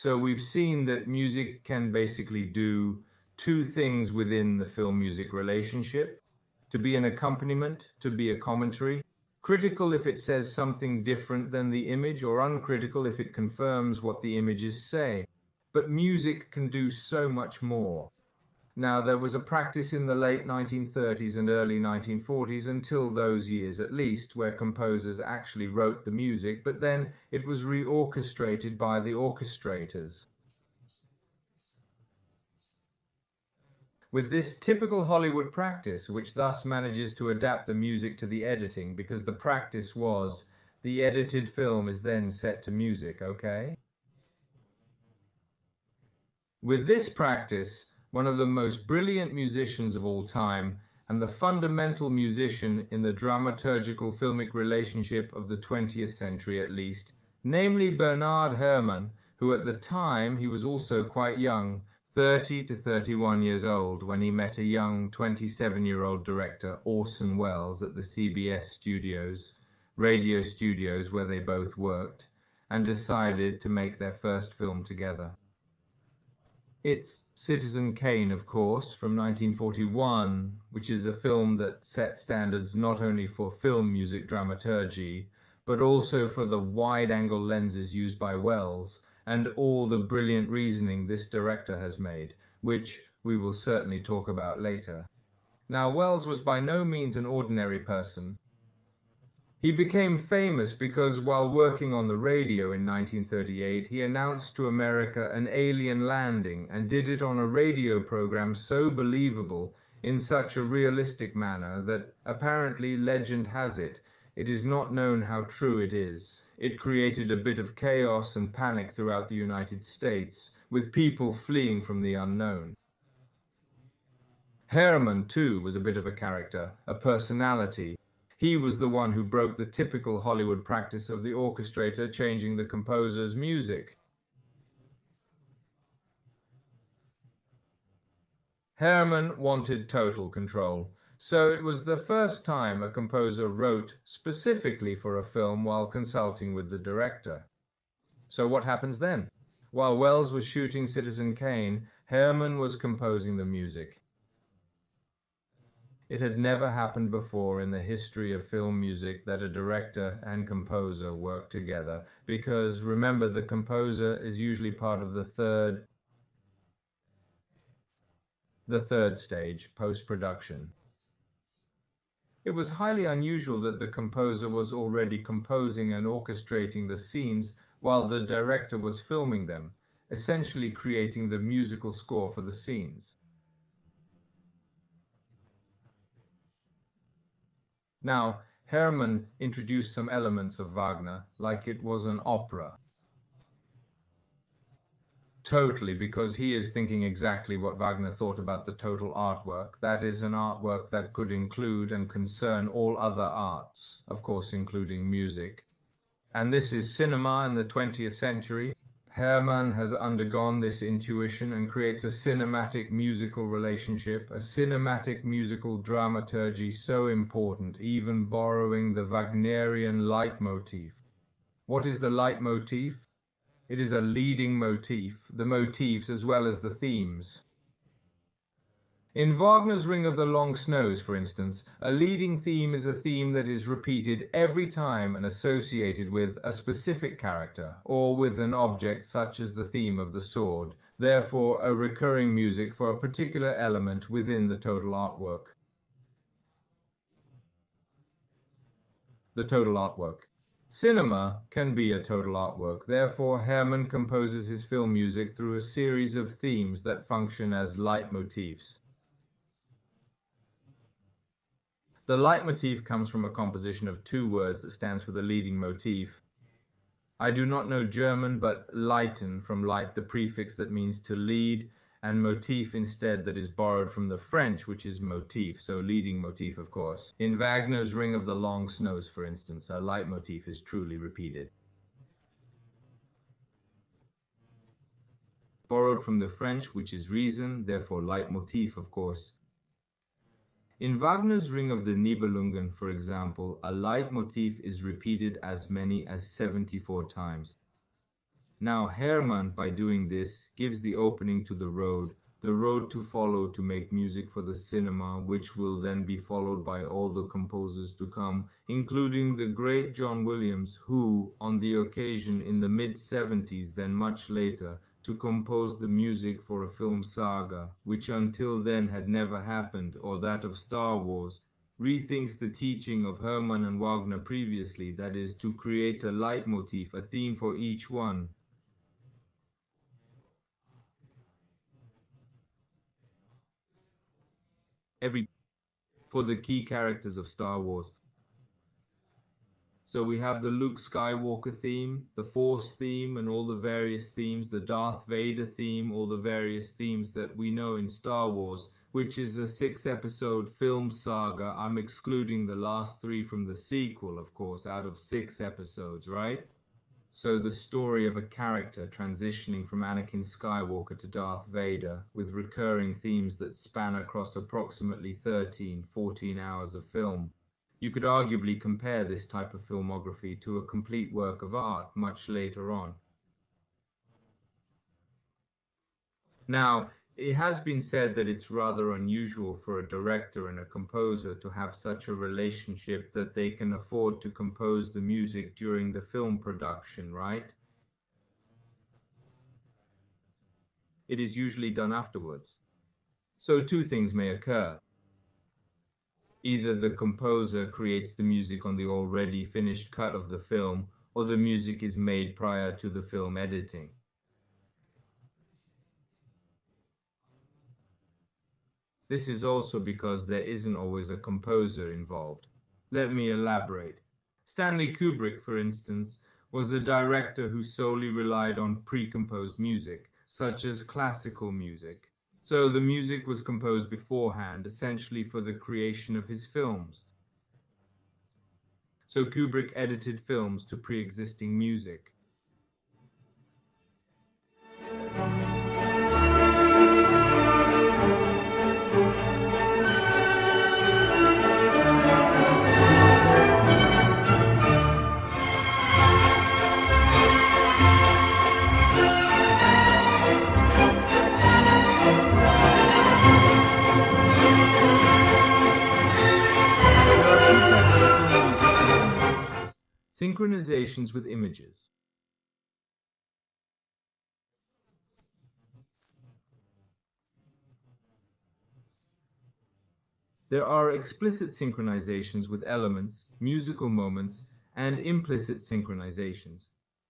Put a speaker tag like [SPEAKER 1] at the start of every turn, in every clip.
[SPEAKER 1] So we've seen that music can basically do two things within the film-music relationship: to be an accompaniment, to be a commentary, critical if it says something different than the image, or uncritical if it confirms what the images say. But music can do so much more. Now, there was a practice in the late 1930s and early 1940s, until those years at least, where composers actually wrote the music, but then it was reorchestrated by the orchestrators. With this typical Hollywood practice, which thus manages to adapt the music to the editing, because the practice was the edited film is then set to music, okay? With this practice, one of the most brilliant musicians of all time, and the fundamental musician in the dramaturgical filmic relationship of the 20th century at least, namely Bernard Herrmann, who at the time he was also quite young, 30 to 31 years old, when he met a young 27-year-old director, Orson Welles, at the CBS studios, radio studios where they both worked, and decided to make their first film together. It's Citizen Kane, of course, from 1941, which is a film that set standards not only for film music dramaturgy, but also for the wide-angle lenses used by Welles, and all the brilliant reasoning this director has made, which we will certainly talk about later. Now, Welles was by no means an ordinary person. He became famous because while working on the radio in 1938, he announced to America an alien landing, and did it on a radio program so believable, in such a realistic manner, that apparently legend has it, it is not known how true it is. It created a bit of chaos and panic throughout the United States, with people fleeing from the unknown. Herrmann, too, was a bit of a character, a personality. He was the one who broke the typical Hollywood practice of the orchestrator changing the composer's music. Herrmann wanted total control, so it was the first time a composer wrote specifically for a film while consulting with the director. So what happens then? While Welles was shooting Citizen Kane, Herrmann was composing the music. It had never happened before in the history of film music that a director and composer worked together, because remember, the composer is usually part of the third stage, post-production. It was highly unusual that the composer was already composing and orchestrating the scenes while the director was filming them, essentially creating the musical score for the scenes. Now, Herrmann introduced some elements of Wagner, like it was an opera. Totally, because he is thinking exactly what Wagner thought about the total artwork. That is, an artwork that could include and concern all other arts, of course including music. And this is cinema in the 20th century. Herrmann has undergone this intuition and creates a cinematic musical relationship, a cinematic musical dramaturgy so important, even borrowing the Wagnerian leitmotif. What is the leitmotif? It is a leading motif, the motifs as well as the themes. In Wagner's Ring of the Long Snows, for instance, a leading theme is a theme that is repeated every time and associated with a specific character, or with an object such as the theme of the sword, therefore a recurring music for a particular element within the total artwork. The total artwork. Cinema can be a total artwork, therefore Herrmann composes his film music through a series of themes that function as leitmotifs. The leitmotif comes from a composition of two words that stands for the leading motif. I do not know German, but leiten, from light, the prefix that means to lead, and motif instead, that is borrowed from the French, which is motif, so leading motif, of course. In Wagner's Ring of the Long Snows, for instance, a leitmotif is truly repeated. Borrowed from the French, which is reason, therefore leitmotif, of course. In Wagner's Ring of the Nibelungen, for example, a leitmotif is repeated as many as 74 times. Now Herman, by doing this, gives the opening to the road to follow to make music for the cinema, which will then be followed by all the composers to come, including the great John Williams, who, on the occasion in the mid-70s, then much later, to compose the music for a film saga, which until then had never happened, or that of Star Wars, rethinks the teaching of Herman and Wagner previously, that is, to create a leitmotif, a theme for each one. For the key characters of Star Wars. So we have the Luke Skywalker theme, the Force theme, and all the various themes, the Darth Vader theme, all the various themes that we know in Star Wars, which is a 6-episode film saga. I'm excluding the last 3 from the sequel, of course, out of 6 episodes, right? So the story of a character transitioning from Anakin Skywalker to Darth Vader, with recurring themes that span across approximately 14 hours of film. You could arguably compare this type of filmography to a complete work of art much later on. Now, it has been said that it's rather unusual for a director and a composer to have such a relationship that they can afford to compose the music during the film production, right? It is usually done afterwards. So 2 things may occur. Either the composer creates the music on the already finished cut of the film, or the music is made prior to the film editing. This is also because there isn't always a composer involved. Let me elaborate. Stanley Kubrick, for instance, was a director who solely relied on pre-composed music, such as classical music. So the music was composed beforehand, essentially for the creation of his films. So Kubrick edited films to pre-existing music. Synchronizations with images. There are explicit synchronizations with elements, musical moments, and implicit synchronizations.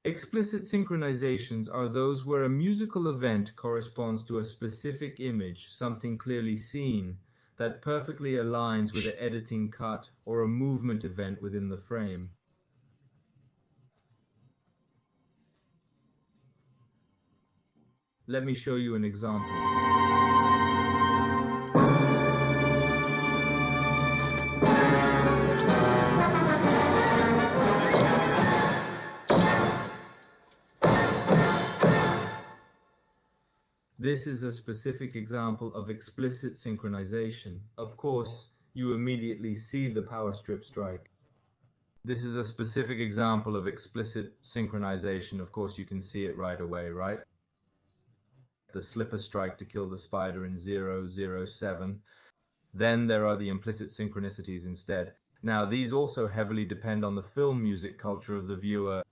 [SPEAKER 1] Explicit synchronizations are those where a musical event corresponds to a specific image, something clearly seen, that perfectly aligns with an editing cut or a movement event within the frame. Let me show you an example. This is a specific example of explicit synchronization. Of course, you immediately see the power strip strike. This is a specific example of explicit synchronization. Of course, you can see it right away, right? The slipper strike to kill the spider in 007. Then there are the implicit synchronicities instead. Now, these also heavily depend on the film music culture of the viewer.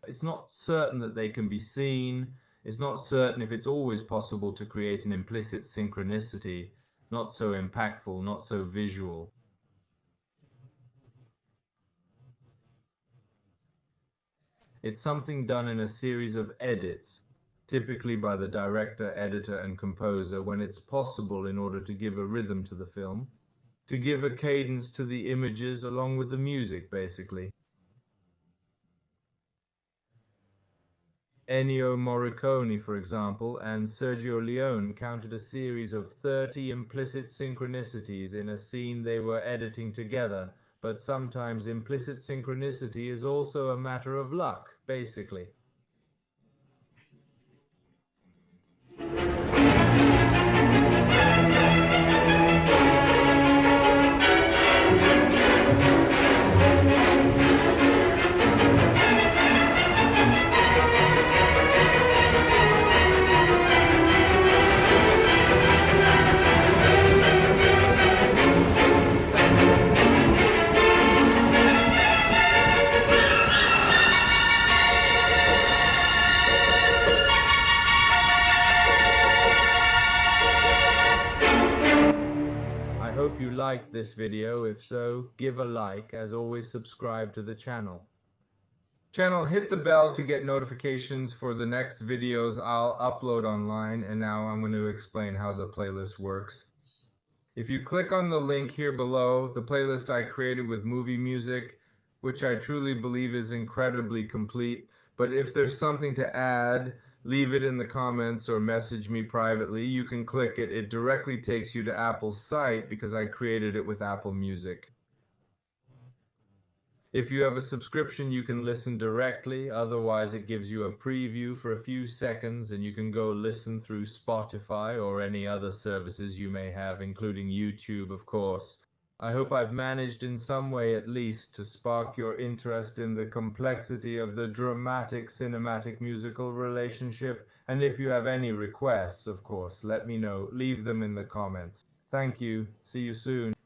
[SPEAKER 1] It's not certain that they can be seen. It's not certain if it's always possible to create an implicit synchronicity, not so impactful, not so visual. It's something done in a series of edits, typically by the director, editor, and composer when it's possible in order to give a rhythm to the film, to give a cadence to the images along with the music, basically. Ennio Morricone, for example, and Sergio Leone counted a series of 30 implicit synchronicities in a scene they were editing together, but sometimes implicit synchronicity is also a matter of luck, basically. liked this video. If so, give a like. As always, subscribe to the channel. Hit the bell to get notifications for the next videos I'll upload online. And now I'm going to explain how the playlist works. If you click on the link here below, the playlist I created with movie music, which I truly believe is incredibly complete, but if there's something to add, leave it in the comments or message me privately. You can click it. It directly takes you to Apple's site because I created it with Apple Music. If you have a subscription, you can listen directly. Otherwise, it gives you a preview for a few seconds and you can go listen through Spotify or any other services you may have, including YouTube, of course. I hope I've managed in some way at least to spark your interest in the complexity of the dramatic cinematic musical relationship. And if you have any requests, of course, let me know. Leave them in the comments. Thank you. See you soon.